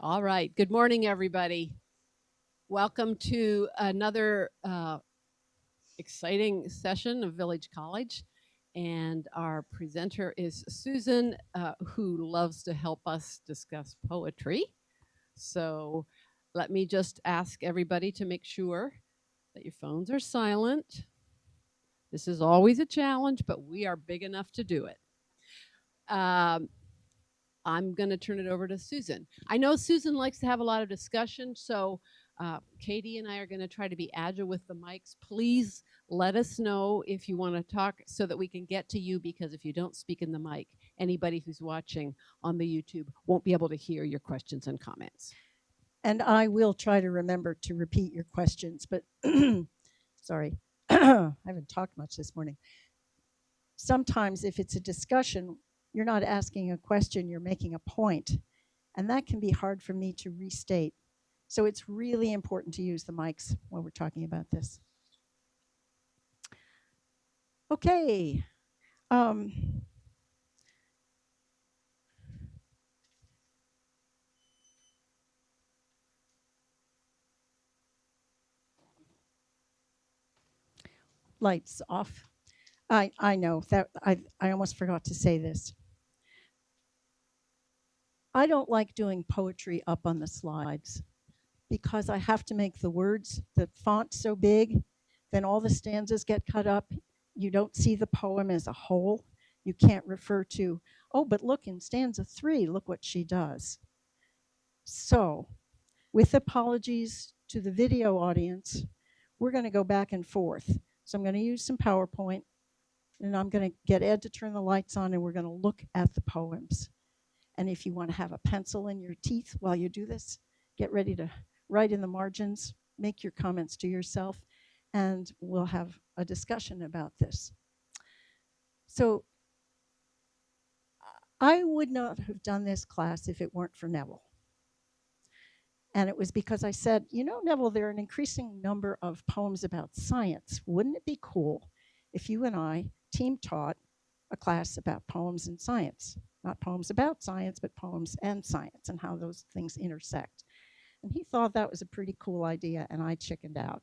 All right. Good morning, everybody. Welcome to another exciting session of Village College. And our presenter is Susan, who loves to help us discuss poetry. So let me just ask everybody to make sure that your phones are silent. This is always a challenge, but we are big enough to do it. Um, I'm going to turn it over to Susan. I know Susan likes to have a lot of discussion, so Katie and I are going to try to be agile with the mics. Please let us know if you want to talk so that we can get to you, because if you don't speak in the mic, anybody who's watching on the YouTube won't be able to hear your questions and comments. And I will try to remember to repeat your questions, but sorry, I haven't talked much this morning. Sometimes if it's a discussion, you're not asking a question, you're making a point. And that can be hard for me to restate. So it's really important to use the mics when we're talking about this. Okay. Lights off. I know that I almost forgot to say this. I don't like doing poetry up on the slides because I have to make the words, the font so big, then all the stanzas get cut up. You don't see the poem as a whole. You can't refer to, oh, but look in stanza 3, look what she does. So, with apologies to the video audience, we're going to go back and forth. So I'm going to use some PowerPoint, and I'm going to get Ed to turn the lights on, and we're going to look at the poems. And if you want to have a pencil in your teeth while you do this, get ready to write in the margins, make your comments to yourself, and we'll have a discussion about this. So I would not have done this class if it weren't for Neville. And it was because I said, you know, Neville, there are an increasing number of poems about science. Wouldn't it be cool if you and I team taught a class about poems and science? Not poems about science, but poems and science and how those things intersect. And he thought that was a pretty cool idea, and I chickened out.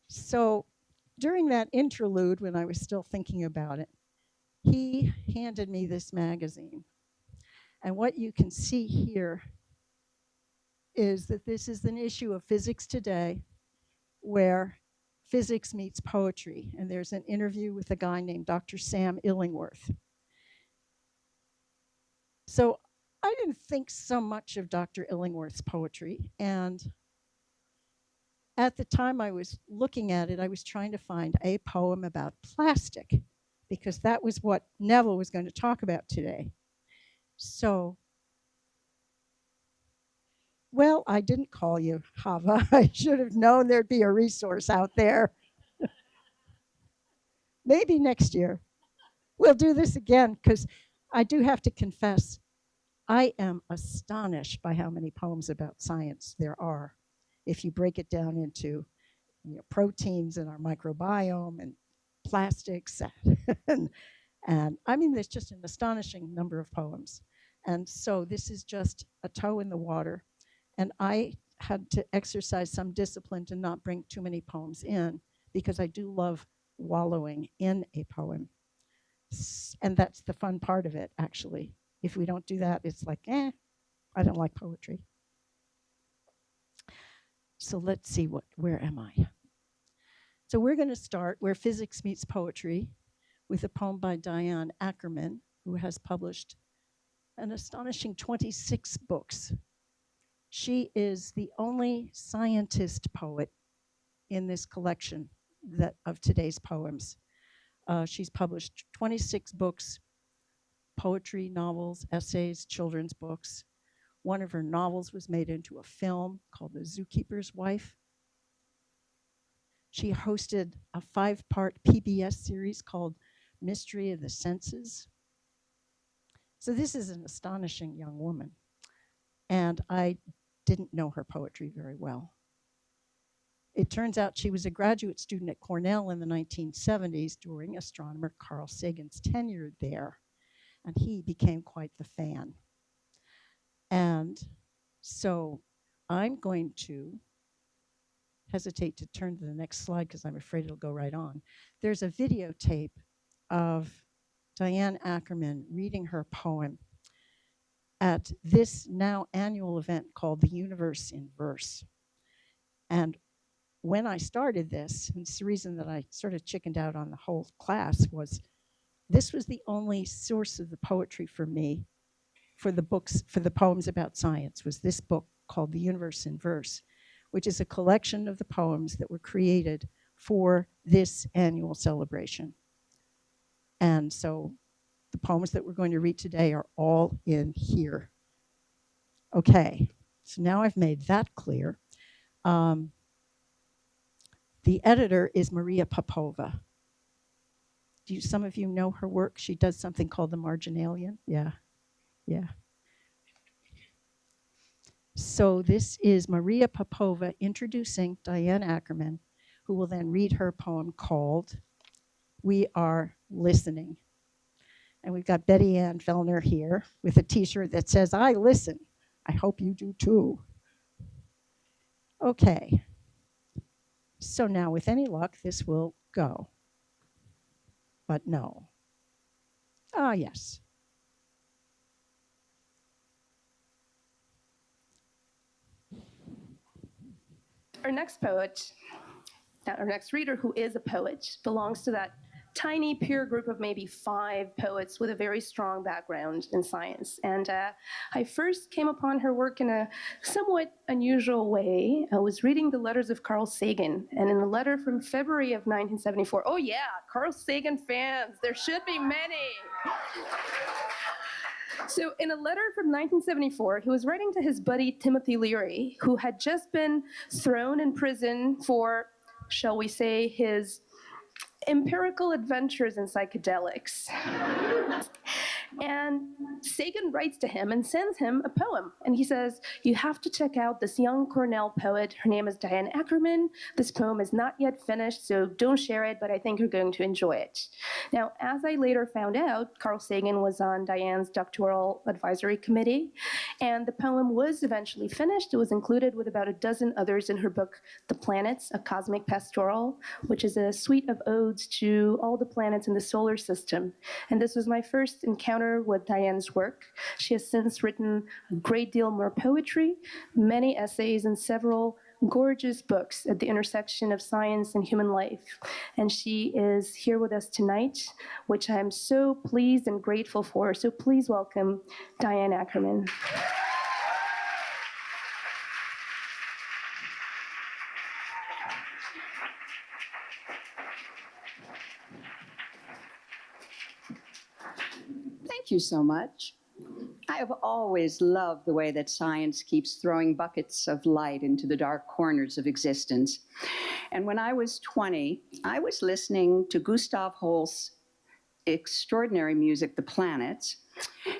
So during that interlude, when I was still thinking about it, he handed me this magazine. And what you can see here is that this is an issue of Physics Today where physics meets poetry. And there's an interview with a guy named Dr. Sam Illingworth. So I didn't think so much of Dr. Illingworth's poetry. And at the time I was looking at it, I was trying to find a poem about plastic, because that was what Neville was going to talk about today. So, well, I didn't call you, Hava. I should have known there'd be a resource out there. Maybe next year. We'll do this again, because I do have to confess, I am astonished by how many poems about science there are. If you break it down into proteins in our microbiome and plastics, and I mean, there's just an astonishing number of poems. And so this is just a toe in the water. And I had to exercise some discipline to not bring too many poems in, because I do love wallowing in a poem. And that's the fun part of it, actually. If we don't do that, it's like, I don't like poetry. So let's see, where am I? So we're going to start where physics meets poetry with a poem by Diane Ackerman, who has published an astonishing 26 books. She is the only scientist poet in this collection of today's poems. She's published 26 books, poetry, novels, essays, children's books. One of her novels was made into a film called The Zookeeper's Wife. She hosted a 5-part PBS series called Mystery of the Senses. So this is an astonishing young woman. And I didn't know her poetry very well. It turns out she was a graduate student at Cornell in the 1970s during astronomer Carl Sagan's tenure there. and he became quite the fan. And so I'm going to hesitate to turn to the next slide because I'm afraid it'll go right on. There's a videotape of Diane Ackerman reading her poem at this now annual event called The Universe in Verse. And when I started this, and it's the reason that I sort of chickened out on the whole class, was this was the only source of the poetry for me for the books, for the poems about science, was this book called The Universe in Verse, which is a collection of the poems that were created for this annual celebration. And so the poems that we're going to read today are all in here. Okay, so now I've made that clear. The editor is Maria Popova. Some of you know her work? She does something called The Marginalian. Yeah. So this is Maria Popova introducing Diane Ackerman, who will then read her poem called We Are Listening. And we've got Betty Ann Fellner here with a t-shirt that says, I listen. I hope you do too. Okay. So now, with any luck, this will go. But no. Ah, yes. Our next poet, our next reader, who is a poet, belongs to that tiny peer group of maybe 5 poets with a very strong background in science. And I first came upon her work in a somewhat unusual way. I was reading the letters of Carl Sagan, and in a letter from February of 1974, oh yeah, Carl Sagan fans, there should be many. So in a letter from 1974, he was writing to his buddy Timothy Leary, who had just been thrown in prison for, shall we say, his empirical adventures in psychedelics. And Sagan writes to him and sends him a poem. And he says, you have to check out this young Cornell poet. Her name is Diane Ackerman. This poem is not yet finished, so don't share it, but I think you're going to enjoy it. Now, as I later found out, Carl Sagan was on Diane's doctoral advisory committee, and the poem was eventually finished. It was included with about a dozen others in her book, The Planets, A Cosmic Pastoral, which is a suite of odes to all the planets in the solar system. And this was my first encounter with Diane's work. She has since written a great deal more poetry, many essays, and several gorgeous books at the intersection of science and human life. And she is here with us tonight, which I'm so pleased and grateful for. So please welcome Diane Ackerman. Thank you so much. I have always loved the way that science keeps throwing buckets of light into the dark corners of existence. And when I was 20, I was listening to Gustav Holst's extraordinary music, The Planets,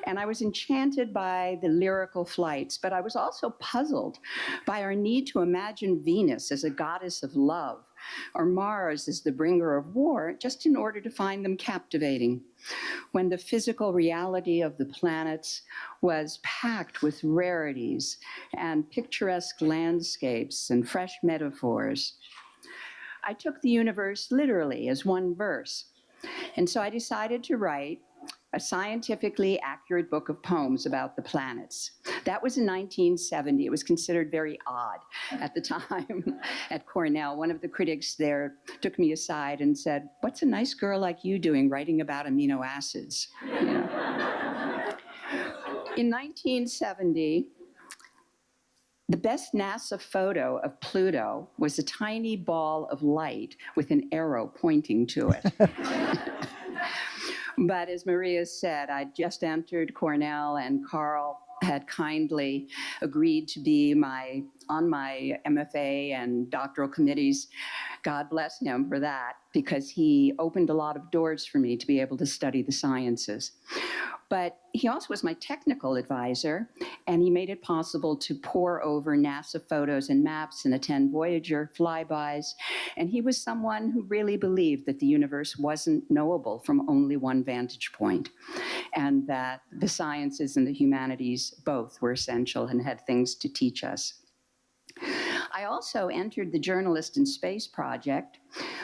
and I was enchanted by the lyrical flights, but I was also puzzled by our need to imagine Venus as a goddess of love, or Mars as the bringer of war, just in order to find them captivating, when the physical reality of the planets was packed with rarities and picturesque landscapes and fresh metaphors. I took the universe literally as one verse, and so I decided to write a scientifically accurate book of poems about the planets. That was in 1970. It was considered very odd at the time at Cornell. One of the critics there took me aside and said, "What's a nice girl like you doing writing about amino acids?" You know? In 1970, the best NASA photo of Pluto was a tiny ball of light with an arrow pointing to it. But as Maria said, I just entered Cornell, and Carl had kindly agreed to be on my MFA and doctoral committees. God bless him for that, because he opened a lot of doors for me to be able to study the sciences. But he also was my technical advisor, and he made it possible to pore over NASA photos and maps and attend Voyager flybys. And he was someone who really believed that the universe wasn't knowable from only one vantage point, and that the sciences and the humanities both were essential and had things to teach us. I also entered the Journalist in Space project,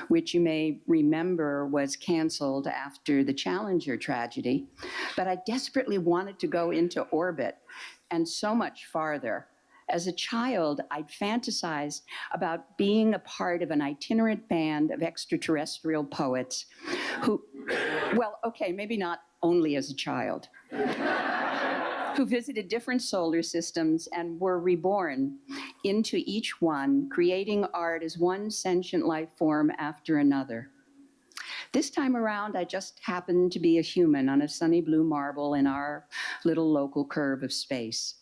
which you may remember was canceled after the Challenger tragedy, but I desperately wanted to go into orbit and so much farther. As a child, I'd fantasized about being a part of an itinerant band of extraterrestrial poets who, well, okay, maybe not only as a child, who visited different solar systems and were reborn into each one, creating art as one sentient life form after another. This time around, I just happened to be a human on a sunny blue marble in our little local curve of space.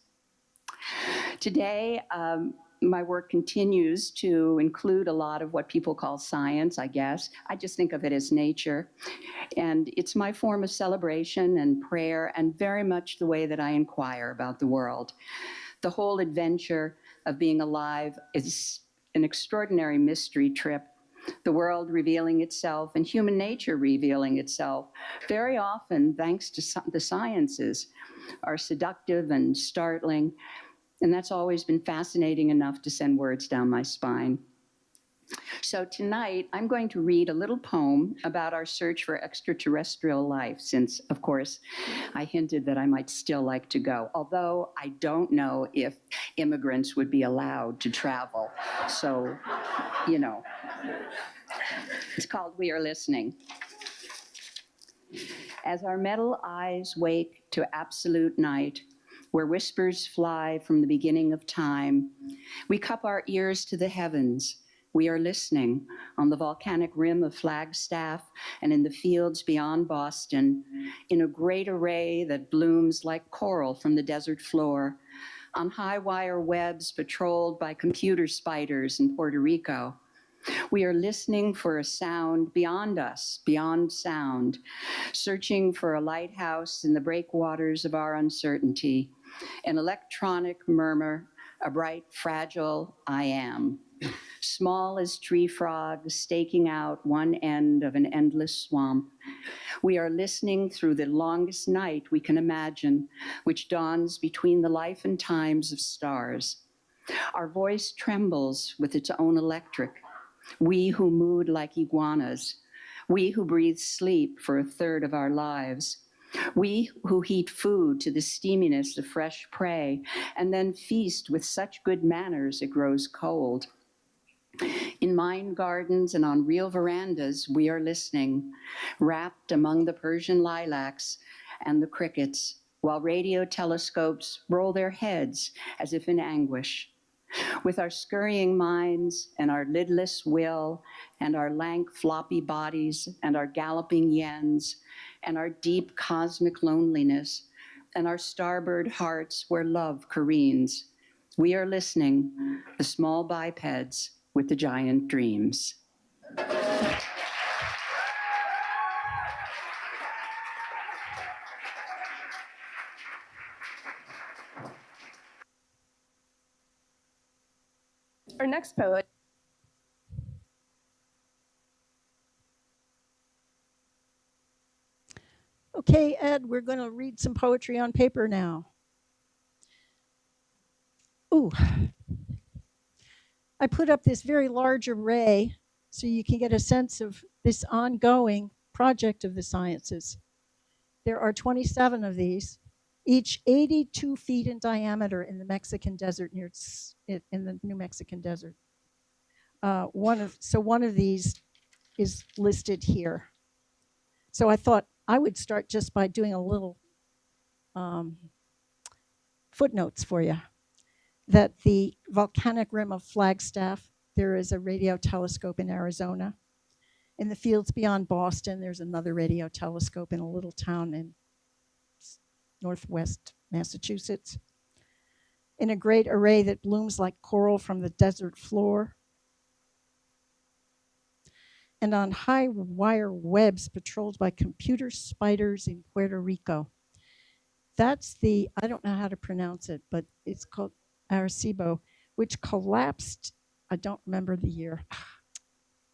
Today, my work continues to include a lot of what people call science, I guess. I just think of it as nature. And it's my form of celebration and prayer, and very much the way that I inquire about the world. The whole adventure of being alive is an extraordinary mystery trip. The world revealing itself and human nature revealing itself, very often thanks to the sciences, are seductive and startling. And that's always been fascinating enough to send words down my spine. So tonight, I'm going to read a little poem about our search for extraterrestrial life, since, of course, I hinted that I might still like to go, although I don't know if immigrants would be allowed to travel. So, you know, it's called We Are Listening. As our metal eyes wake to absolute night, where whispers fly from the beginning of time, we cup our ears to the heavens. We are listening on the volcanic rim of Flagstaff and in the fields beyond Boston, in a great array that blooms like coral from the desert floor, on high wire webs patrolled by computer spiders in Puerto Rico. We are listening for a sound beyond us, beyond sound, searching for a lighthouse in the breakwaters of our uncertainty, an electronic murmur, a bright, fragile I am. Small as tree frogs staking out one end of an endless swamp. We are listening through the longest night we can imagine, which dawns between the life and times of stars. Our voice trembles with its own electric. We who mood like iguanas. We who breathe sleep for a third of our lives. We who heat food to the steaminess of fresh prey and then feast with such good manners it grows cold. In mind gardens and on real verandas, we are listening, wrapped among the Persian lilacs and the crickets, while radio telescopes roll their heads as if in anguish. With our scurrying minds and our lidless will and our lank floppy bodies and our galloping yens and our deep cosmic loneliness and our starboard hearts where love careens, we are listening, the small bipeds with the giant dreams. Our next poet. Okay, Ed, we're going to read some poetry on paper now. Ooh. I put up this very large array so you can get a sense of this ongoing project of the sciences. There are 27 of these, each 82 feet in diameter in the Mexican desert, in the New Mexican desert. One of these is listed here. So I thought I would start just by doing a little footnotes for you. That the volcanic rim of Flagstaff, there is a radio telescope in Arizona. In the fields beyond Boston, there's another radio telescope in a little town in northwest Massachusetts. In a great array that blooms like coral from the desert floor. And on high wire webs patrolled by computer spiders in Puerto Rico. That's the, I don't know how to pronounce it, but it's called Arecibo, which collapsed. I don't remember the year.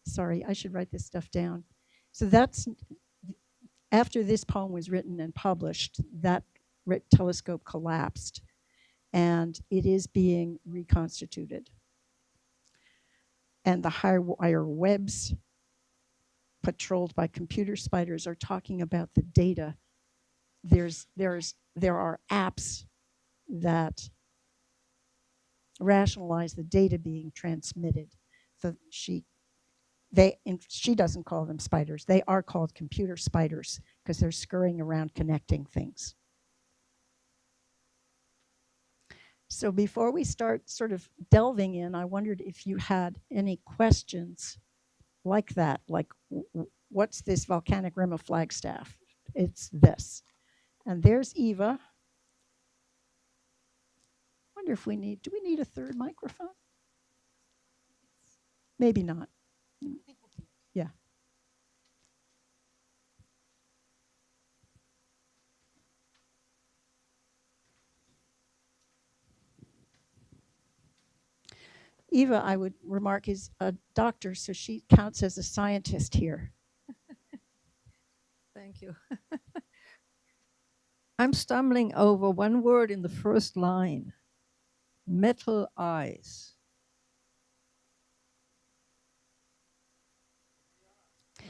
Sorry, I should write this stuff down. So that's after this poem was written and published, that telescope collapsed, and it is being reconstituted. And the high wire webs patrolled by computer spiders are talking about the data. There are apps that rationalize the data being transmitted. So she doesn't call them spiders. They are called computer spiders because they're scurrying around connecting things. So before we start sort of delving in, I wondered if you had any questions like that, like what's this volcanic rim of Flagstaff? It's this. And there's Eva. Wonder if do we need a third microphone? Maybe not. Yeah. Eva, I would remark, is a doctor, so she counts as a scientist here. Thank you. I'm stumbling over one word in the first line, metal eyes. Okay.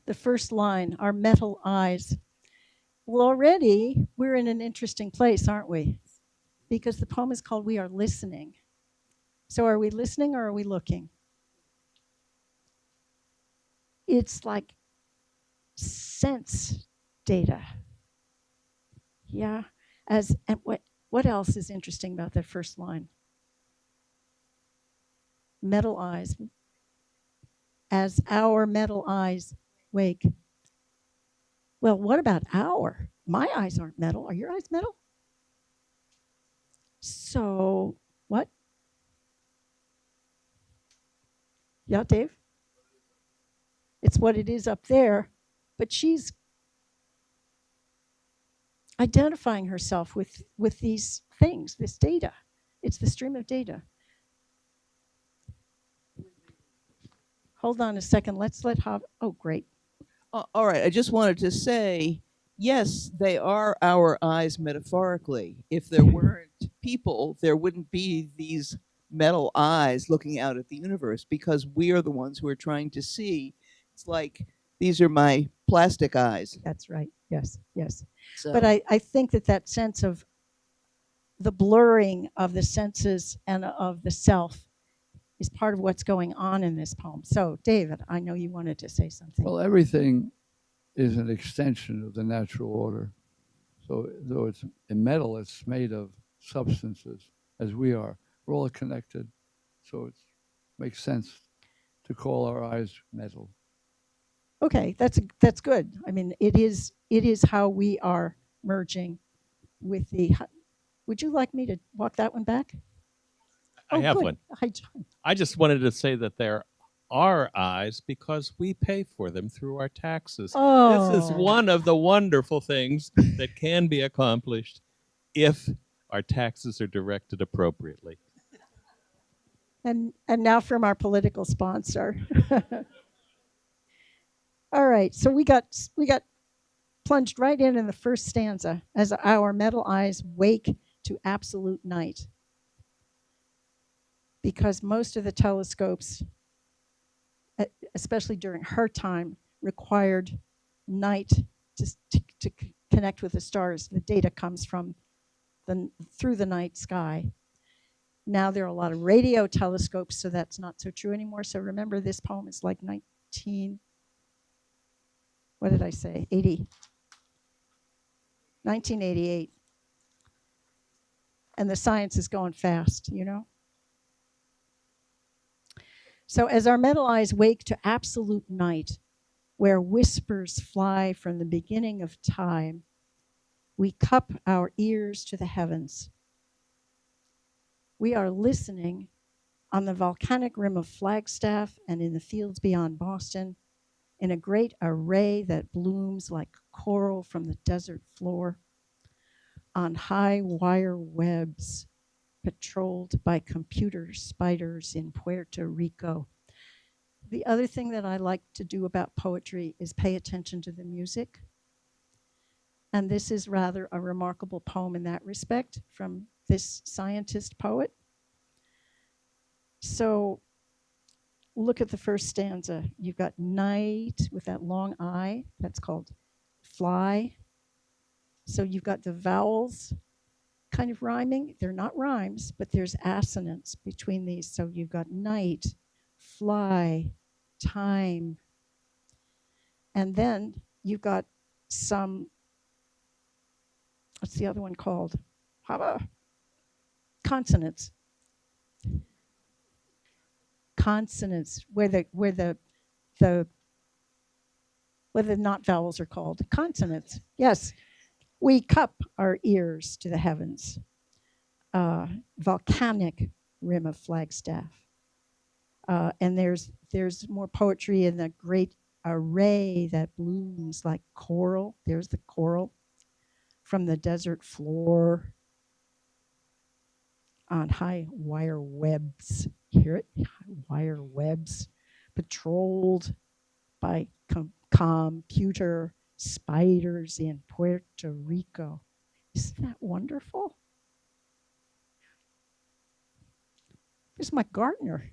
The first line, our metal eyes. Well, already we're in an interesting place, aren't we? Because the poem is called We Are Listening. So are we listening or are we looking? It's like sense data. Yeah. And what else is interesting about that first line? Metal eyes. As our metal eyes wake. Well, what about our? My eyes aren't metal. Are your eyes metal? So, what? Yeah, Dave? It's what it is up there, but she's identifying herself with these things, this data. It's the stream of data. Hold on a second. Let's let oh, great. All right, I just wanted to say, yes, they are our eyes metaphorically. If there weren't people, there wouldn't be these metal eyes looking out at the universe because we are the ones who are trying to see. It's like, these are my plastic eyes. That's right. Yes, yes. So. But I think that sense of the blurring of the senses and of the self is part of what's going on in this poem. So, David, I know you wanted to say something. Well, everything is an extension of the natural order. So, though it's in metal, it's made of substances, as we are. We're all connected. So, it makes sense to call our eyes metal. Okay, that's good. I mean, it is how we are merging with the. Would you like me to walk that one back? I have good. one. Hi, John. I just wanted to say that there are eyes because we pay for them through our taxes. Oh. This is one of the wonderful things that can be accomplished if our taxes are directed appropriately. And now from our political sponsor. All right, so we got plunged right in the first stanza as our metal eyes wake to absolute night. Because most of the telescopes, especially during her time, required night to connect with the stars. The data comes from through the night sky. Now there are a lot of radio telescopes, so that's not so true anymore. So remember, this poem is like 1988. And the science is going fast, you know? So as our metal eyes wake to absolute night, where whispers fly from the beginning of time, we cup our ears to the heavens. We are listening on the volcanic rim of Flagstaff and in the fields beyond Boston in a great array that blooms like coral from the desert floor, on high wire webs patrolled by computer spiders in Puerto Rico. The other thing that I like to do about poetry is pay attention to the music. And this is rather a remarkable poem in that respect from this scientist poet. So look at the first stanza. You've got night with that long I, that's called fly. So you've got the vowels kind of rhyming. They're not rhymes, but there's assonance between these. So you've got night, fly, time. And then you've got some, what's the other one called? Consonants. Consonants, where the not vowels are called. Consonants, yes. We cup our ears to the heavens. Volcanic rim of Flagstaff. And there's more poetry in the great array that blooms like coral. There's the coral from the desert floor on high wire webs. Hear it? Wire webs patrolled by computer spiders in Puerto Rico. Isn't that wonderful? Where's my gardener?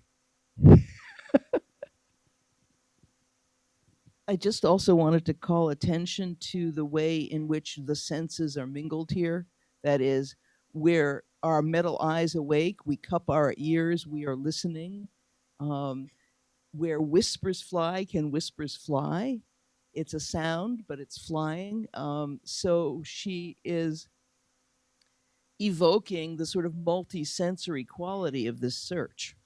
I just also wanted to call attention to the way in which the senses are mingled here. That is, where our metal eyes awake, we cup our ears, we are listening. Where whispers fly, can whispers fly? It's a sound, but it's flying. So she is evoking the sort of multi-sensory quality of this search.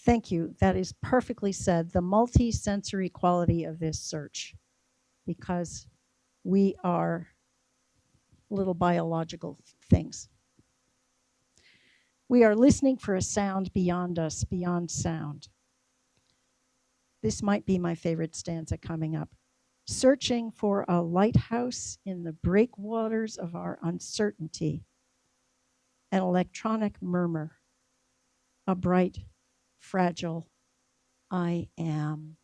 Thank you. That is perfectly said. The multi-sensory quality of this search, because we are little biological things. We are listening for a sound beyond us, beyond sound. This might be my favorite stanza coming up. Searching for a lighthouse in the breakwaters of our uncertainty, an electronic murmur, a bright, fragile I am.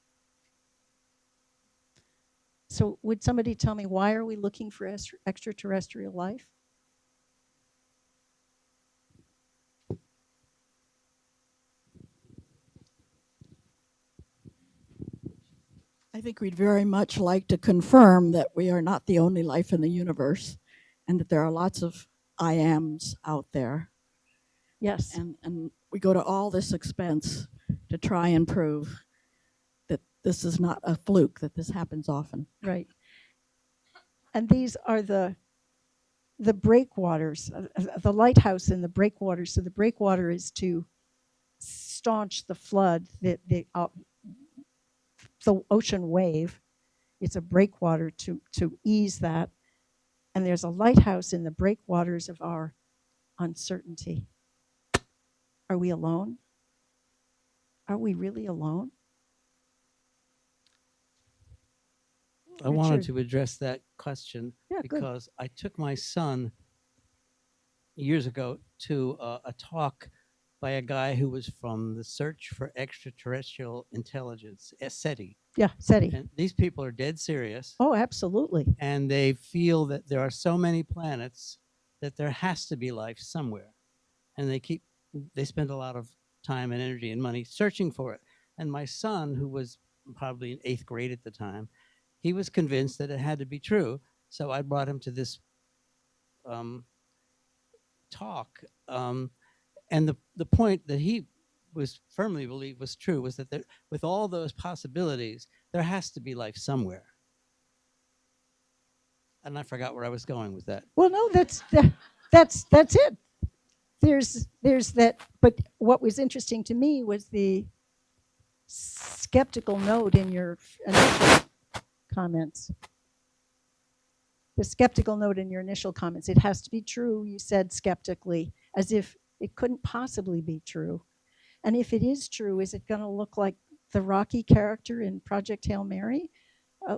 So would somebody tell me, why are we looking for extraterrestrial life? I think we'd very much like to confirm that we are not the only life in the universe and that there are lots of I ams out there. Yes. And we go to all this expense to try and prove that this is not a fluke, that this happens often. Right. And these are the breakwaters, the lighthouse in the breakwaters. So the breakwater is to staunch the flood, the ocean wave. It's a breakwater to ease that. And there's a lighthouse in the breakwaters of our uncertainty. Are we alone? Are we really alone? I wanted Richard. to address that question Yeah, good. because I took my son years ago to a talk by a guy who was from the Search for Extraterrestrial Intelligence, SETI. Yeah, SETI. And these people are dead serious. Oh, absolutely. And they feel that there are so many planets that there has to be life somewhere. And they spend a lot of time and energy and money searching for it. And my son, who was probably in 8th grade at the time, he was convinced that it had to be true. So I brought him to this talk. And the point that he was firmly believed was true was that with all those possibilities, there has to be life somewhere. And I forgot where I was going with that. Well, no, that's it. There's that. But what was interesting to me was the skeptical note in your initial comments. The skeptical note in your initial comments. It has to be true, you said skeptically, as if it couldn't possibly be true. And if it is true, is it going to look like the Rocky character in Project Hail Mary,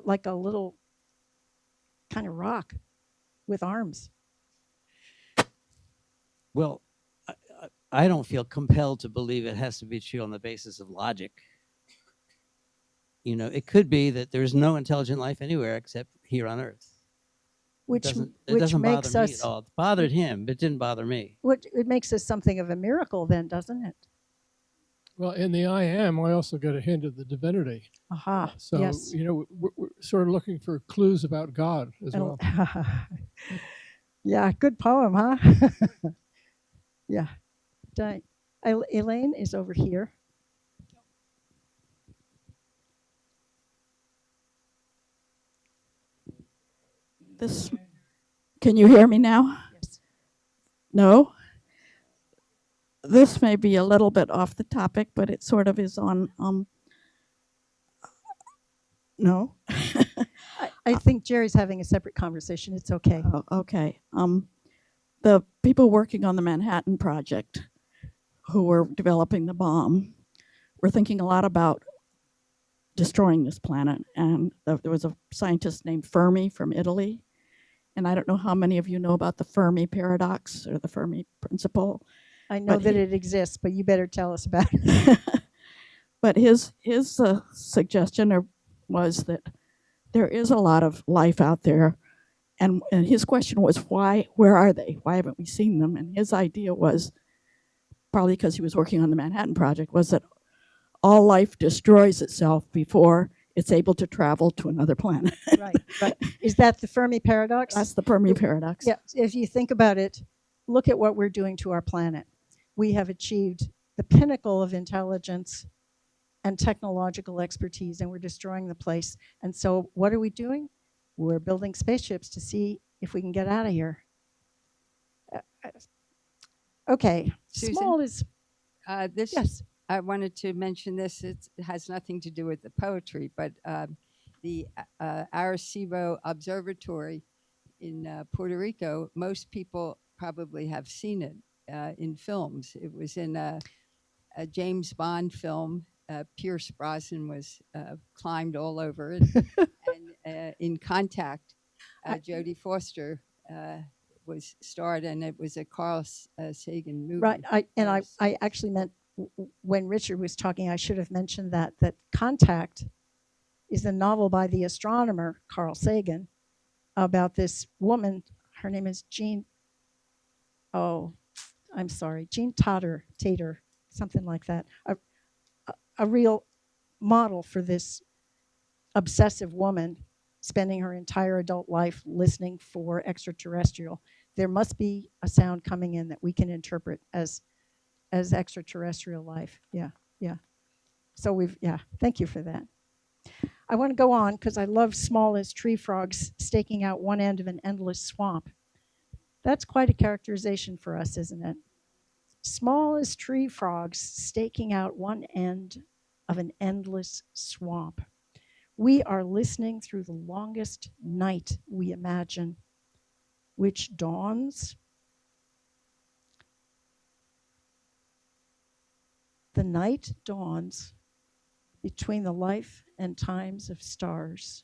like a little kind of rock with arms. Well, I don't feel compelled to believe it has to be true on the basis of logic. You know, it could be that there's no intelligent life anywhere except here on Earth. Which It doesn't bother makes me us at all. It bothered him, but it didn't bother me. it makes us something of a miracle then, doesn't it? Well, in the I am, I also get a hint of the divinity. Aha. So, yes. you know, we're sort of looking for clues about God as well. Yeah, good poem, huh? Yeah. Elaine is over here. This, can you hear me now? Yes. No? This may be a little bit off the topic, but it sort of is on, no? I think Jerry's having a separate conversation. It's okay. Oh, okay. The people working on the Manhattan Project who were developing the bomb were thinking a lot about destroying this planet. And there was a scientist named Fermi from Italy. And I don't know how many of you know about the Fermi paradox or the Fermi principle. I know But that he- it exists, but you better tell us about it. But his suggestion was that there is a lot of life out there. And his question was, why? Where are they? Why haven't we seen them? And his idea was, probably because he was working on the Manhattan Project, was that all life destroys itself before it's able to travel to another planet. Right. Is that the Fermi paradox? That's the Fermi paradox. Yeah. If you think about it, look at what we're doing to our planet. We have achieved the pinnacle of intelligence and technological expertise, and we're destroying the place. And so what are we doing? We're building spaceships to see if we can get out of here. Okay. Susan? Small is, This yes. I wanted to mention this. It has nothing to do with the poetry, but the Arecibo Observatory in Puerto Rico, most people probably have seen it in films. It was in a James Bond film. Pierce Brosnan was climbed all over it. And in Contact, Jodie Foster was starred, and it was a Carl Sagan movie. Right. I actually meant when Richard was talking, I should have mentioned that Contact is a novel by the astronomer Carl Sagan about this woman. Her name is Jean. Oh, I'm sorry, Jean Tater, something like that. A real model for this obsessive woman spending her entire adult life listening for extraterrestrial. There must be a sound coming in that we can interpret as extraterrestrial life. Yeah. So thank you for that. I want to go on because I love small as tree frogs staking out one end of an endless swamp. That's quite a characterization for us, isn't it? Small as tree frogs staking out one end of an endless swamp. We are listening through the longest night we imagine, which dawns. The night dawns between the life and times of stars.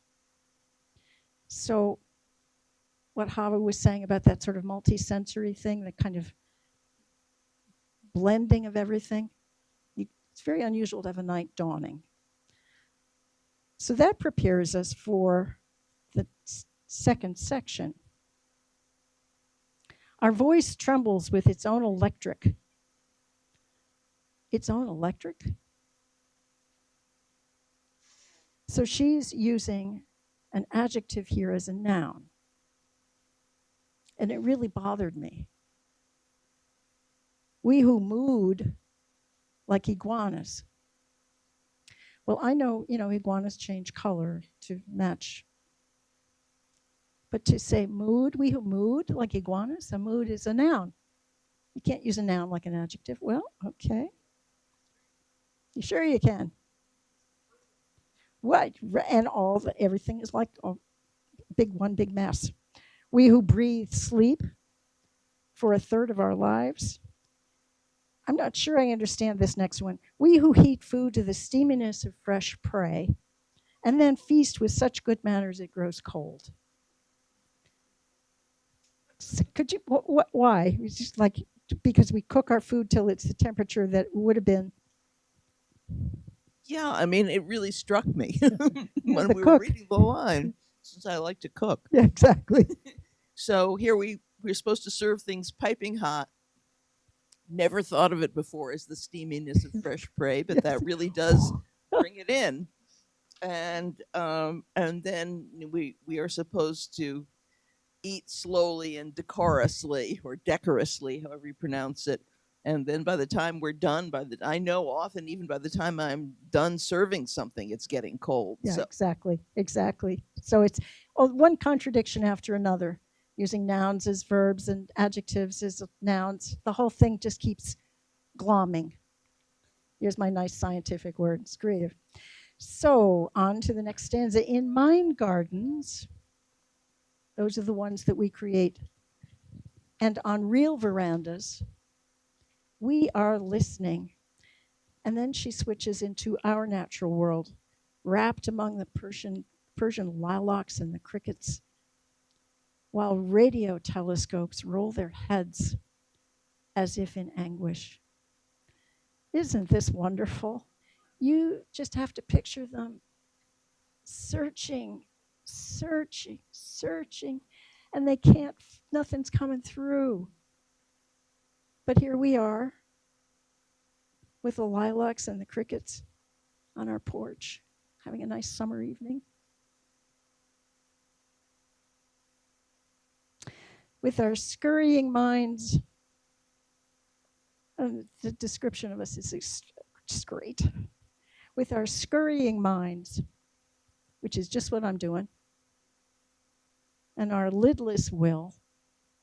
So what Hava was saying about that sort of multi-sensory thing, that kind of blending of everything, it's very unusual to have a night dawning. So that prepares us for the second section. Our voice trembles with its own electric. Its own electric? So she's using an adjective here as a noun. And it really bothered me. We who mood like iguanas. Well, I know, iguanas change color to match. But to say mood, we who mood like iguanas, a mood is a noun. You can't use a noun like an adjective. Well, okay. You sure you can? What? And everything is like one big mess. We who breathe sleep for a third of our lives. I'm not sure I understand this next one. We who heat food to the steaminess of fresh prey and then feast with such good manners it grows cold. Could you, why? It's just like, because we cook our food till it's the temperature that would have been. Yeah, I mean, it really struck me when The we were cook. reading the line, since I like to cook. Yeah, exactly. So here we're supposed to serve things piping hot. Never thought of it before as the steaminess of fresh prey, but that really does bring it in. And then we are supposed to eat slowly and decorously, or decorously, however you pronounce it. And then by the time we're done, I know often even by the time I'm done serving something, it's getting cold. Yeah, So exactly. So it's one contradiction after another, using nouns as verbs and adjectives as nouns. The whole thing just keeps glomming. Here's my nice scientific word. It's creative. So on to the next stanza. In mind gardens, those are the ones that we create, and on real verandas, we are listening. And then she switches into our natural world, wrapped among the Persian lilacs and the crickets, while radio telescopes roll their heads as if in anguish. Isn't this wonderful? You just have to picture them searching, and they can't, nothing's coming through. But here we are with the lilacs and the crickets on our porch, having a nice summer evening. With our scurrying minds, the description of us is just great. With our scurrying minds, which is just what I'm doing, and our lidless will.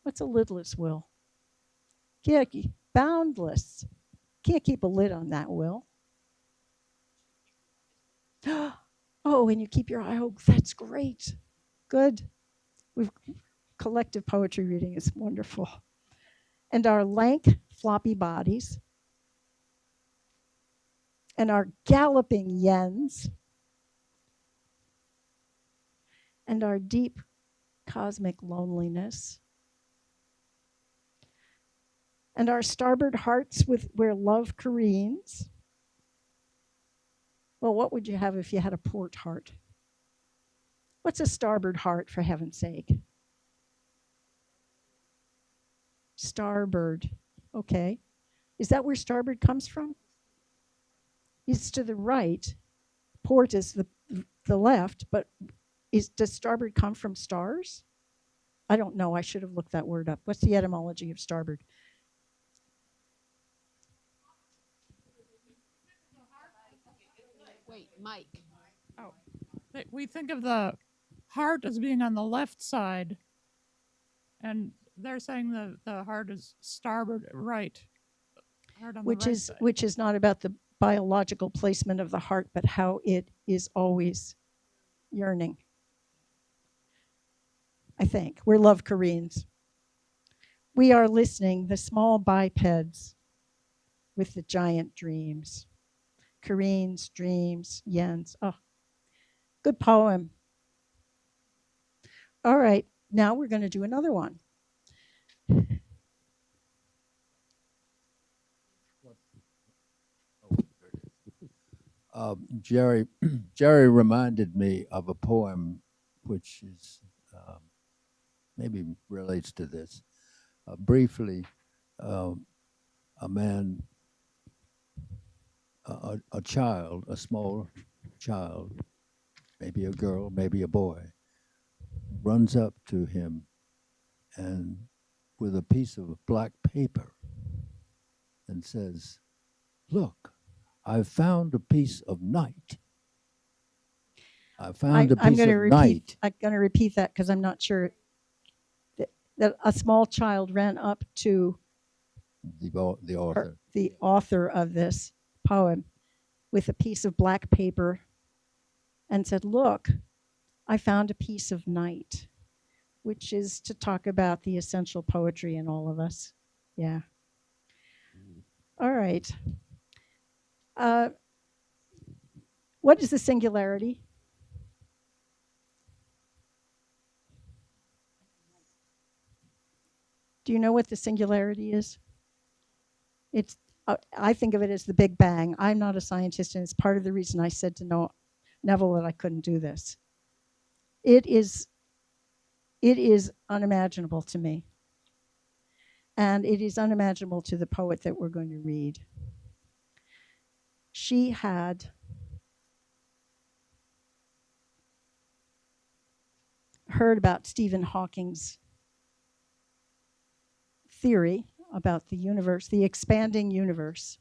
What's a lidless will? Boundless. Can't keep a lid on that will. Oh, and you keep your eye. Oh, that's great. Good. We've collective poetry reading is wonderful. And our lank, floppy bodies, and our galloping yens, and our deep cosmic loneliness, and our starboard hearts where love careens. Well, what would you have if you had a port heart? What's a starboard heart, for heaven's sake? Starboard. Okay. Is that where starboard comes from? It's to the right. Port is the left, but does starboard come from stars? I don't know. I should have looked that word up. What's the etymology of starboard? Wait, Mike. Oh, we think of the heart as being on the left side, and they're saying the heart is starboard right. Heart on the right side. Which is not about the biological placement of the heart, but how it is always yearning. I think we're love Koreans. We are listening, the small bipeds with the giant dreams. Koreans, dreams, yens. Oh, good poem. All right, now we're going to do another one. Jerry reminded me of a poem which is maybe relates to this. Briefly, a man, a child, a small child, maybe a girl, maybe a boy, runs up to him and with a piece of black paper and says, "Look, I've found a piece of night. I found a piece of night." I'm going to repeat that because I'm not sure that a small child ran up to the author of this poem with a piece of black paper and said, "Look, I found a piece of night," which is to talk about the essential poetry in all of us. Yeah. All right. What is the singularity? Do you know what the singularity is? It's I think of it as the Big Bang. I'm not a scientist, and it's part of the reason I said to Neville that I couldn't do this. It is unimaginable to me. And it is unimaginable to the poet that we're going to read. She had heard about Stephen Hawking's theory about the universe, the expanding universe.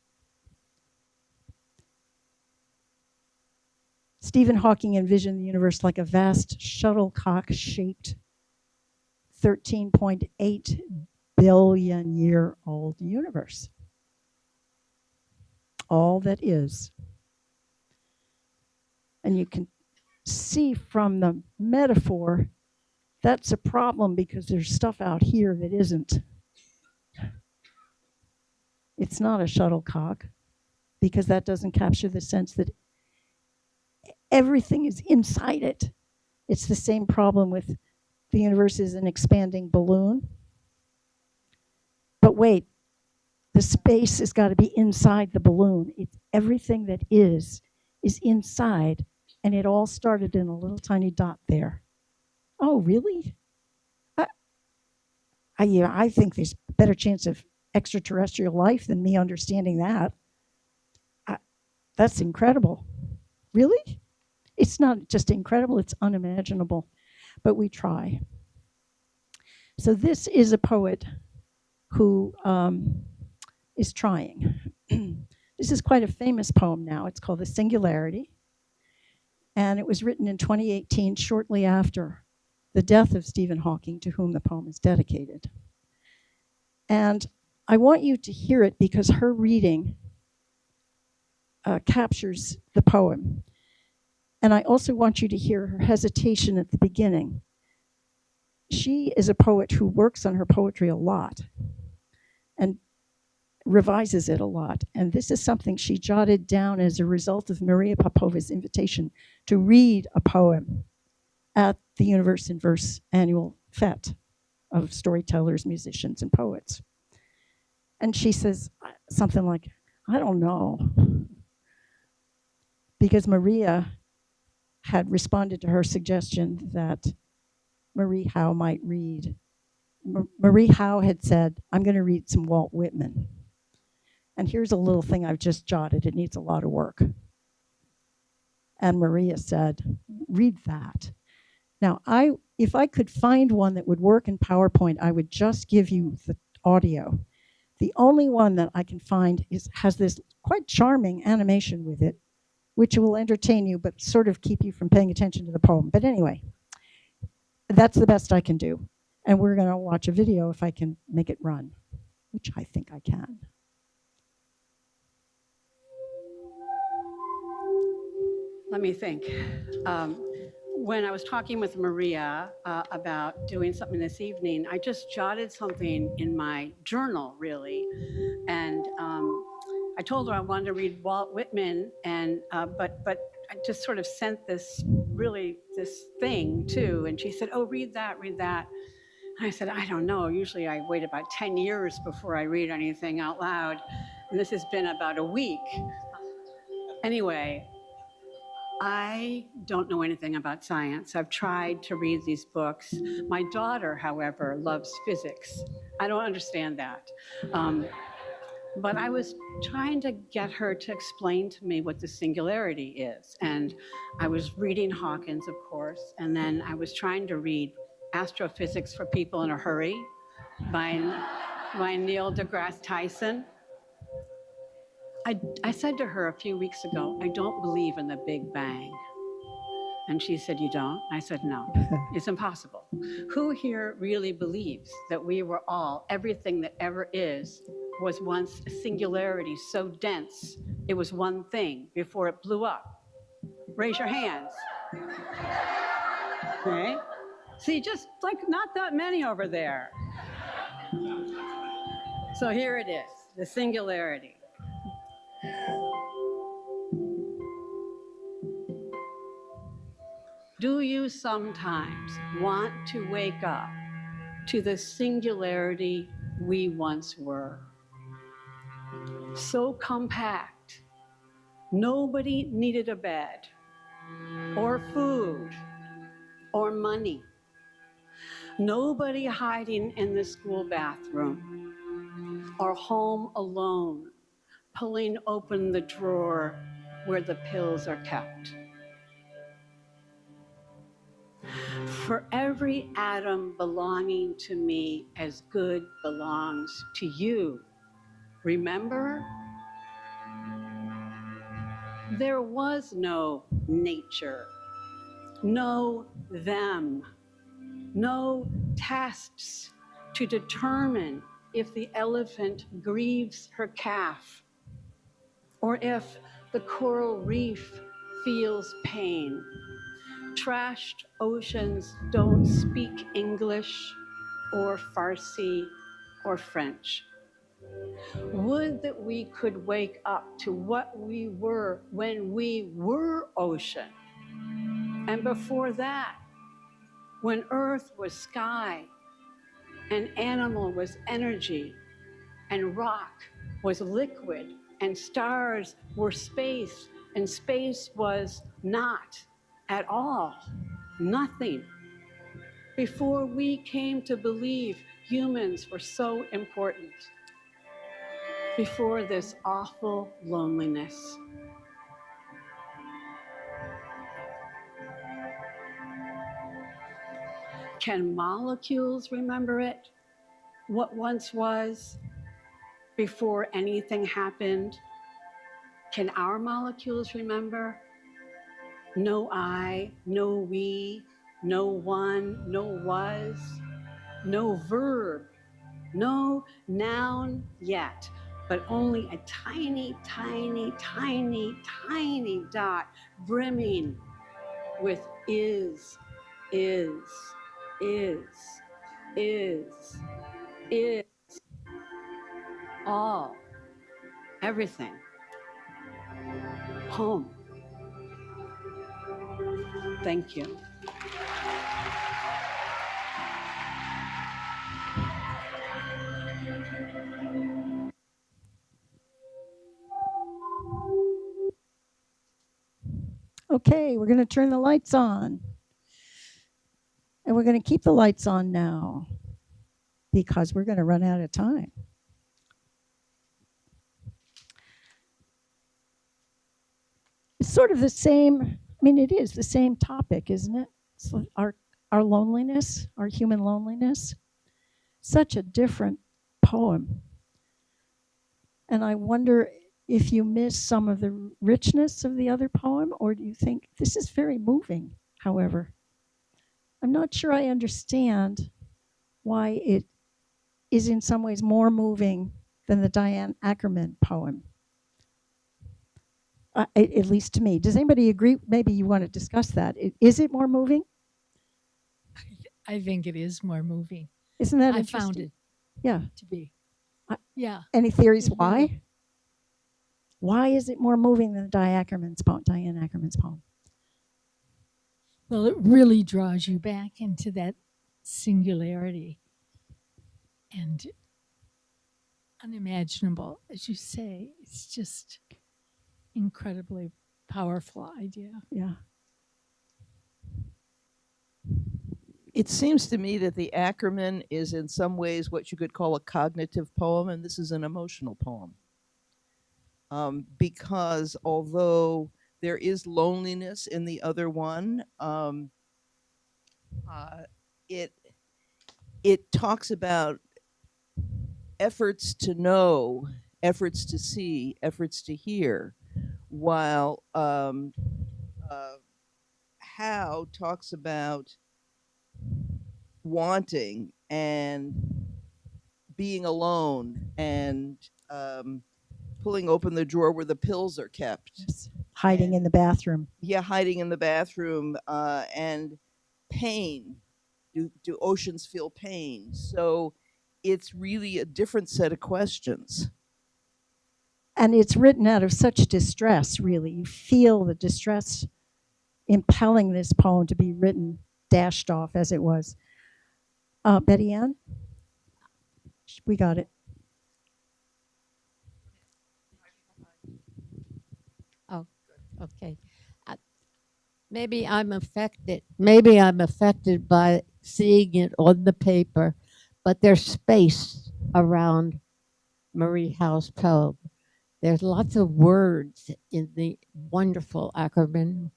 Stephen Hawking envisioned the universe like a vast shuttlecock-shaped 13.8 billion-year-old universe. All that is. And you can see from the metaphor that's a problem because there's stuff out here that isn't. It's not a shuttlecock because that doesn't capture the sense that everything is inside it. It's the same problem with the universe is an expanding balloon. But wait, the space has got to be inside the balloon. It's everything that is inside, and it all started in a little tiny dot there. Oh, really? I think there's a better chance of extraterrestrial life than me understanding that. That's incredible. Really? It's not just incredible, it's unimaginable, but we try. So this is a poet who is trying. This is quite a famous poem now. It's called The Singularity, and it was written in 2018, shortly after the death of Stephen Hawking, to whom the poem is dedicated. And I want you to hear it because her reading captures the poem. And I also want you to hear her hesitation at the beginning. She is a poet who works on her poetry a lot and revises it a lot. And this is something she jotted down as a result of Maria Popova's invitation to read a poem at the Universe in Verse annual fete of storytellers, musicians, and poets. And she says something like, I don't know. Because Maria had responded to her suggestion that Marie Howe might read. Marie Howe had said, I'm going to read some Walt Whitman. And here's a little thing I've just jotted. It needs a lot of work. And Maria said, read that. Now, if I could find one that would work in PowerPoint, I would just give you the audio. The only one that I can find has this quite charming animation with it, which will entertain you, but sort of keep you from paying attention to the poem. But anyway, that's the best I can do. And we're going to watch a video if I can make it run, which I think I can. Let me think. When I was talking with Maria about doing something this evening, I just jotted something in my journal, really. And I told her I wanted to read Walt Whitman, and but I just sort of sent this thing too. And she said, oh, read that, read that. And I said, I don't know. Usually I wait about 10 years before I read anything out loud. And this has been about a week. Anyway, I don't know anything about science. I've tried to read these books. My daughter, however, loves physics. I don't understand that. But I was trying to get her to explain to me what the singularity is. And I was reading Hawkins, of course, and then I was trying to read Astrophysics for People in a Hurry by Neil deGrasse Tyson. I said to her a few weeks ago, I don't believe in the Big Bang. And she said, you don't? I said, no, it's impossible. Who here really believes that we were all, everything that ever is, was once a singularity so dense, it was one thing before it blew up? Raise your hands. Okay? See, just like not that many over there. So here it is, the singularity. Do you sometimes want to wake up to the singularity we once were. So compact, nobody needed a bed, or food, or money. Nobody hiding in the school bathroom, or home alone, pulling open the drawer where the pills are kept. For every atom belonging to me as good belongs to you. Remember? There was no nature, no them, no tests to determine if the elephant grieves her calf, or if the coral reef feels pain. Trashed oceans don't speak English or Farsi or French. Would that we could wake up to what we were when we were ocean. And before that, when earth was sky, and animal was energy, and rock was liquid, and stars were space, and space was not at all, nothing. Before we came to believe humans were so important. Before this awful loneliness. Can molecules remember it? What once was before anything happened? Can our molecules remember? No I, no we, no one, no was, no verb, no noun yet, but only a tiny, tiny, tiny, tiny dot brimming with is, all, everything. Home. Thank you. Okay, we're going to turn the lights on. And we're going to keep the lights on now because we're going to run out of time. It's sort of the same, I mean, it is the same topic, isn't it? It's like our loneliness, our human loneliness. Such a different poem. And I wonder if you miss some of the richness of the other poem, or do you think this is very moving, however? I'm not sure I understand why it is in some ways more moving than the Diane Ackerman poem. At least to me. Does anybody agree? Maybe you want to discuss that. Is it more moving? I think it is more moving. Isn't that I interesting? found it Yeah. to be. Yeah. Any theories why? Why is it more moving than Diane Ackerman's poem? Well, it really draws you back into that singularity and unimaginable, as you say. It's just incredibly powerful idea. Yeah. It seems to me that the Ackerman is in some ways what you could call a cognitive poem, and this is an emotional poem. Because although there is loneliness in the other one, it talks about efforts to know, efforts to see, efforts to hear, while Howe talks about wanting and being alone and pulling open the drawer where the pills are kept. Yes. Hiding in the bathroom. Yeah, hiding in the bathroom and pain. Do oceans feel pain? So it's really a different set of questions. And it's written out of such distress, really. You feel the distress impelling this poem to be written, dashed off as it was. Betty Ann? We got it. Oh, okay. Maybe I'm affected. Maybe I'm affected by seeing it on the paper, but there's space around Marie Howe's poem. There's lots of words in the wonderful Ackerman.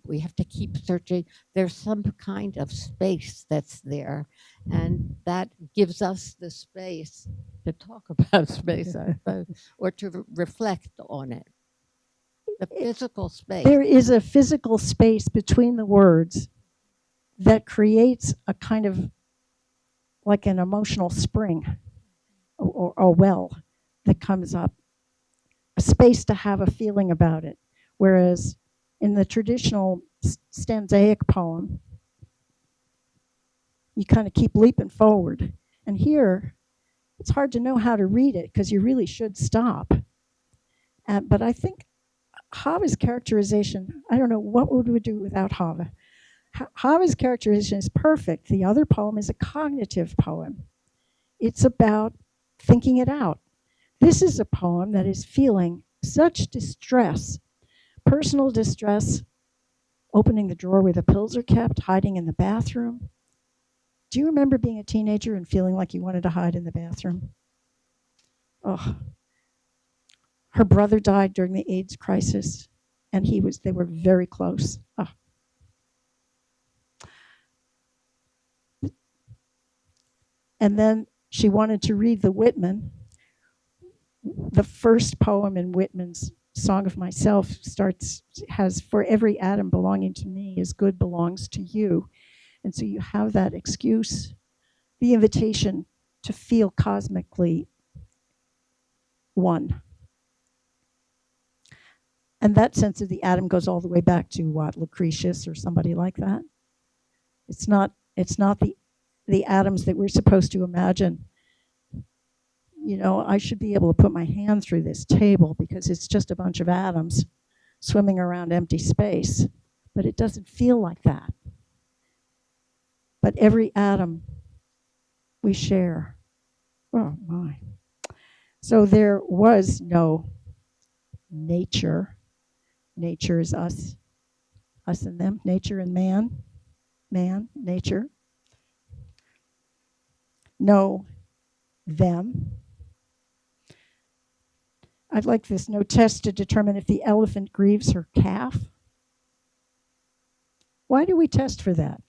We have to keep searching. There's some kind of space that's there, and that gives us the space to talk about space, I suppose, or to reflect on it. The physical space. There is a physical space between the words that creates a kind of like an emotional spring or a well that comes up, a space to have a feeling about it. Whereas in the traditional stanzaic poem, you kind of keep leaping forward. And here, it's hard to know how to read it because you really should stop. But I think Have's characterization, I don't know, what would we do without Have? Have's characterization is perfect. The other poem is a cognitive poem. It's about thinking it out. This is a poem that is feeling such distress, personal distress, opening the drawer where the pills are kept, hiding in the bathroom. Do you remember being a teenager and feeling like you wanted to hide in the bathroom? Oh. Her brother died during the AIDS crisis, and they were very close. Oh. And then she wanted to read the Whitman. The first poem in Whitman's Song of Myself has for every atom belonging to me is good belongs to you. And so you have that excuse, the invitation to feel cosmically one. And that sense of the atom goes all the way back to what, Lucretius or somebody like that. It's not the atoms that we're supposed to imagine. You know, I should be able to put my hand through this table because it's just a bunch of atoms swimming around empty space. But it doesn't feel like that. But every atom we share. Oh my. So there was no nature. Nature is us and them. Nature and man, nature. No them. I'd like this. No test to determine if the elephant grieves her calf. Why do we test for that?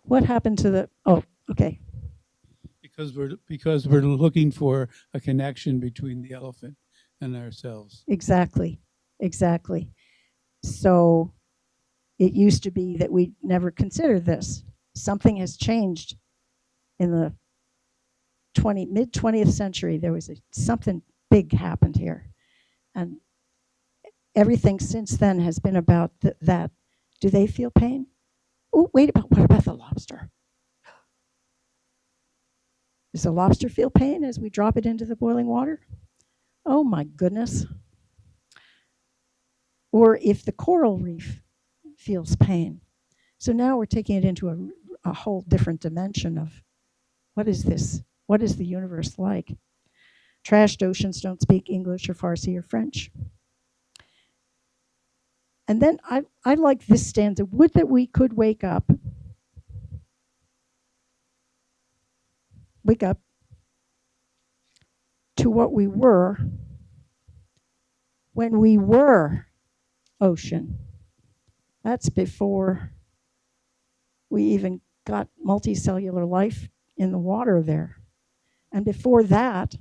What happened to the, oh, okay. Because we're looking for a connection between the elephant and ourselves. Exactly. So it used to be that we never considered this. Something has changed in the mid 20th century. There was something big happened here. And everything since then has been about that. Do they feel pain? Oh, what about the lobster? Does the lobster feel pain as we drop it into the boiling water? Oh my goodness. Or if the coral reef feels pain. So now we're taking it into a whole different dimension of what is this? What is the universe like? Trashed oceans don't speak English or Farsi or French. And then I like this stanza. Would that we could wake up to what we were when we were ocean. That's before we even got multicellular life in the water there. And before that,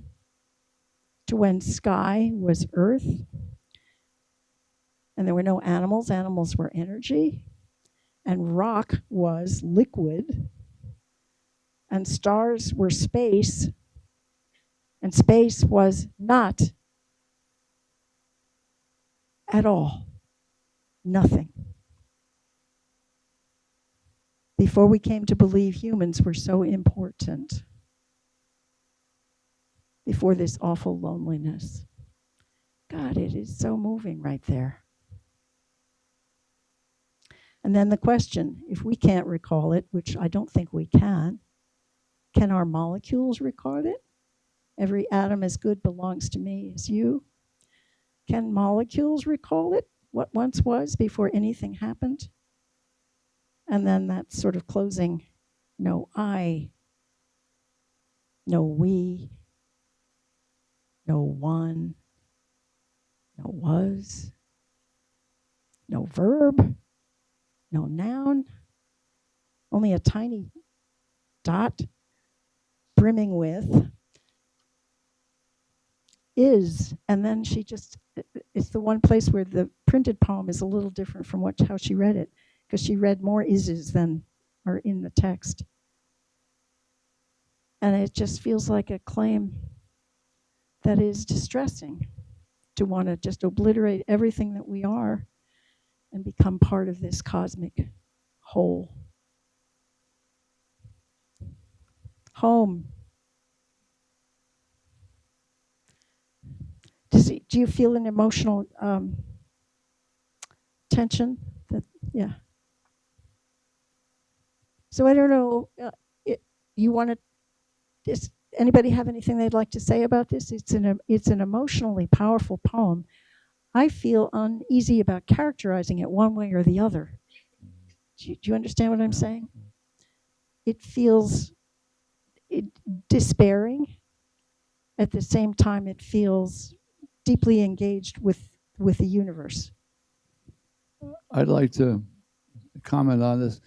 to when sky was earth, and there were no animals. Animals were energy, and rock was liquid, and stars were space, and space was not at all nothing. Before we came to believe humans were so important, before this awful loneliness. God, it is so moving right there. And then the question, if we can't recall it, which I don't think we can our molecules record it? Every atom as good belongs to me as you. Can molecules recall it? What once was before anything happened? And then that sort of closing, no I, no we, no one, no was, no verb, no noun, only a tiny dot brimming with is. And then she just, it's the one place where the printed poem is a little different from how she read it, because she read more ises than are in the text. And it just feels like a claim that is distressing, to want to just obliterate everything that we are and become part of this cosmic whole. Home. Do you feel an emotional tension? Yeah. So I don't know. You want to? Does anybody have anything they'd like to say about this? It's an emotionally powerful poem. I feel uneasy about characterizing it one way or the other. Do you understand what I'm saying? It feels despairing. At the same time, it feels deeply engaged with the universe. I'd like to comment on this.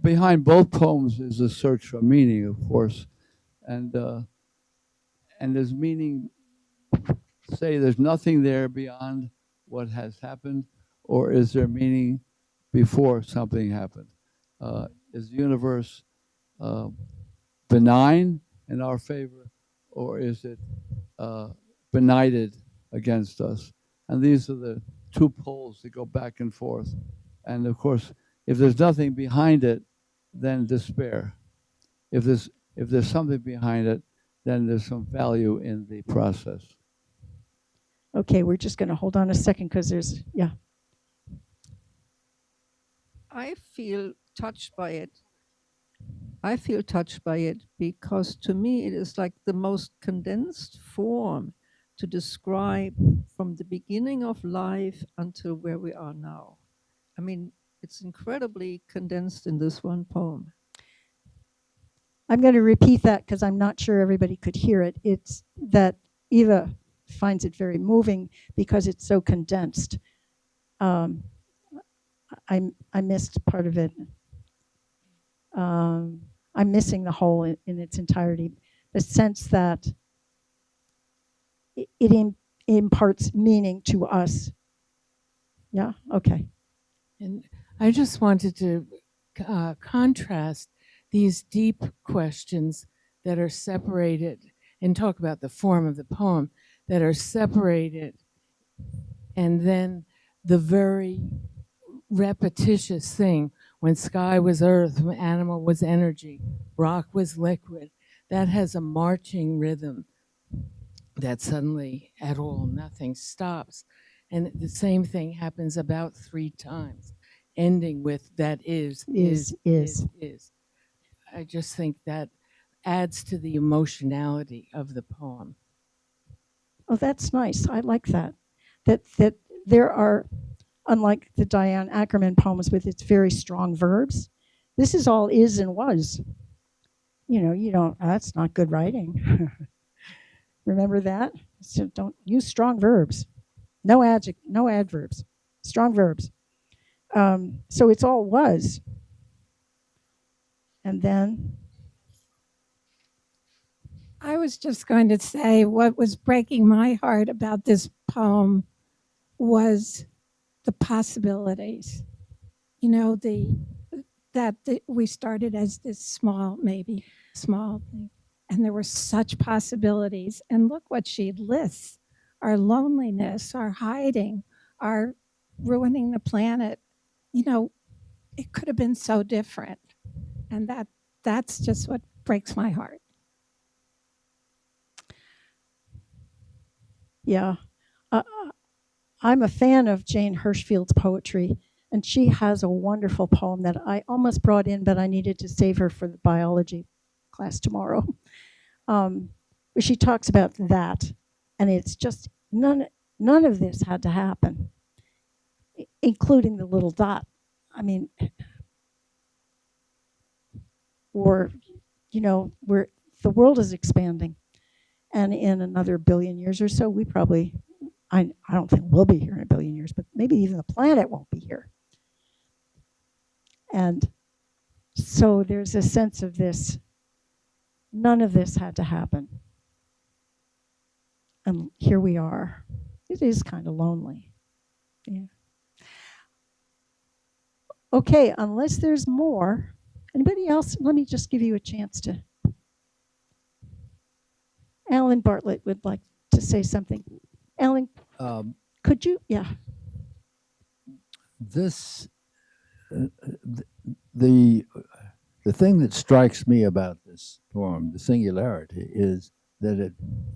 Behind both poems is a search for meaning, of course, and there's meaning. Say there's nothing there beyond what has happened, or is there meaning before something happened? Is the universe benign in our favor, or is it benighted against us? And these are the two poles that go back and forth. And of course, if there's nothing behind it, then despair. If there's something behind it, then there's some value in the process. Okay, we're just going to hold on a second because there's, yeah. I feel touched by it. I feel touched by it because to me it is like the most condensed form to describe from the beginning of life until where we are now. I mean, it's incredibly condensed in this one poem. I'm going to repeat that because I'm not sure everybody could hear it. It's that Eva finds it very moving because it's so condensed. I missed part of it. I'm missing the whole in its entirety. The sense that it imparts meaning to us. Yeah, okay. And I just wanted to contrast these deep questions that are separated and talk about the form of the poem that are separated, and then the very repetitious thing, when sky was earth, when animal was energy, rock was liquid, that has a marching rhythm that suddenly at all nothing stops. And the same thing happens about 3 times, ending with that is. I just think that adds to the emotionality of the poem. Oh, that's nice. I like that. That there are, unlike the Diane Ackerman poems with its very strong verbs, this is all is and was. You don't, that's not good writing. Remember that? So don't use strong verbs. No adverbs. Strong verbs. So it's all was. And then I was just going to say what was breaking my heart about this poem was the possibilities. That we started as this small thing, and there were such possibilities. And look what she lists: our loneliness, our hiding, our ruining the planet. It could have been so different, and that's just what breaks my heart. Yeah, I'm a fan of Jane Hirschfield's poetry, and she has a wonderful poem that I almost brought in, but I needed to save her for the biology class tomorrow. Where she talks about that, and it's just none of this had to happen, including the little dot. I mean, or where the world is expanding, and in another billion years or so, we probably, I don't think we'll be here in a billion years, but maybe even the planet won't be here. And so there's a sense of this, none of this had to happen. And here we are. It is kind of lonely. Yeah. Okay, unless there's more. Anybody else? Let me just give you a chance to. Alan Bartlett would like to say something. Alan, could you? Yeah. This, the thing that strikes me about this poem, the singularity, is that it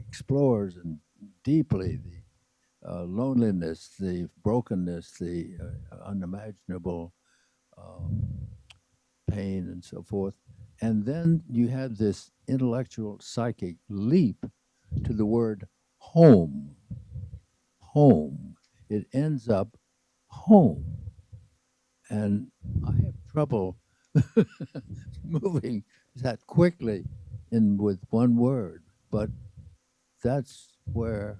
explores and deeply the loneliness, the brokenness, the unimaginable pain and so forth. And then you have this intellectual psychic leap to the word home. Home. It ends up home. And I have trouble moving that quickly with one word, but that's where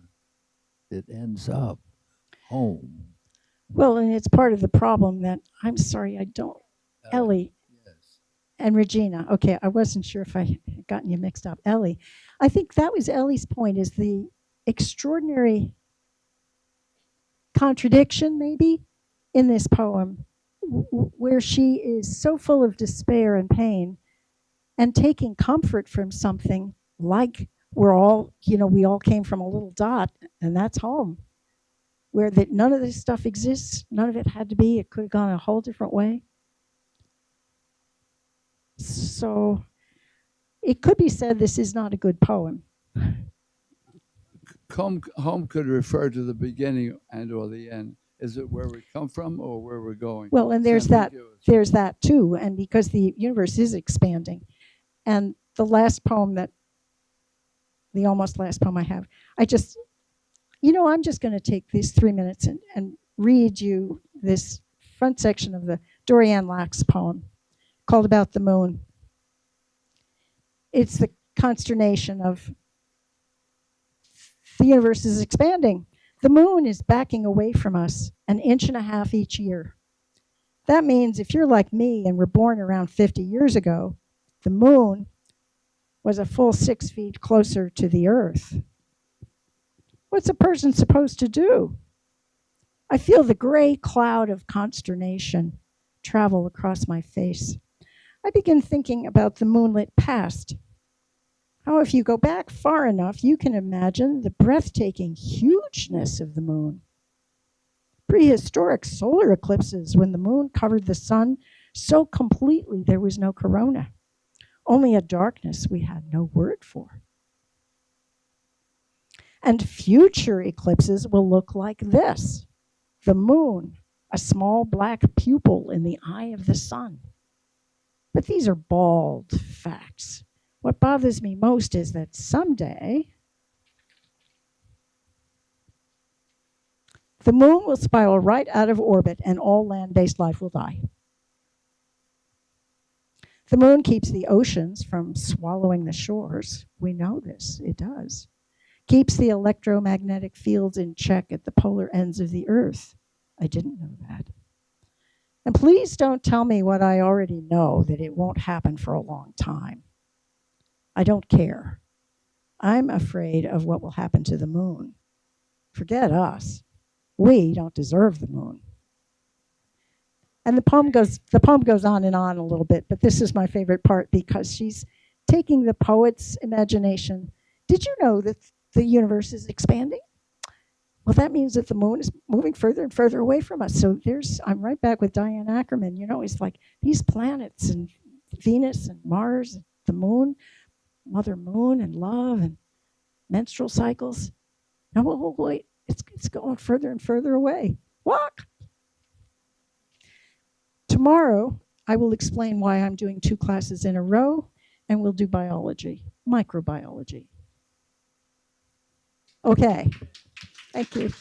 it ends up, home. Well, and it's part of the problem that, I'm sorry, I don't, Ellie. Yes. And Regina. Okay, I wasn't sure if I had gotten you mixed up. Ellie. I think that was Ellie's point, is the extraordinary contradiction, maybe, in this poem, where she is so full of despair and pain and taking comfort from something like we're all, we all came from a little dot, and that's home, where that none of this stuff exists, none of it had to be, it could have gone a whole different way. So it could be said this is not a good poem. Home could refer to the beginning and or the end. Is it where we come from or where we're going? Well, and there's that too, and because the universe is expanding. And the last poem the almost last poem I have, I'm just going to take these 3 minutes and read you this front section of the Dorian Lax poem called About the Moon. It's the consternation of the universe is expanding. The moon is backing away from us 1.5 inches each year. That means if you're like me and were born around 50 years ago, the moon was a full 6 feet closer to the earth. What's a person supposed to do? I feel the gray cloud of consternation travel across my face. I begin thinking about the moonlit past. How if you go back far enough, you can imagine the breathtaking hugeness of the moon. Prehistoric solar eclipses when the moon covered the sun so completely there was no corona, only a darkness we had no word for. And future eclipses will look like this: the moon, a small black pupil in the eye of the sun. But these are bald facts. What bothers me most is that someday the moon will spiral right out of orbit and all land-based life will die. The moon keeps the oceans from swallowing the shores. We know this, it does. Keeps the electromagnetic fields in check at the polar ends of the earth. I didn't know that. And please don't tell me what I already know, that it won't happen for a long time. I don't care. I'm afraid of what will happen to the moon. Forget us. We don't deserve the moon. And the poem goes on and on a little bit, but this is my favorite part because she's taking the poet's imagination. Did you know that the universe is expanding? Well, that means that the moon is moving further and further away from us. So I'm right back with Diane Ackerman. It's like these planets and Venus and Mars, the moon, Mother Moon and love and menstrual cycles. Now, wait, It's going further and further away. Walk. Tomorrow, I will explain why I'm doing 2 classes in a row, and we'll do biology, microbiology. Okay, thank you.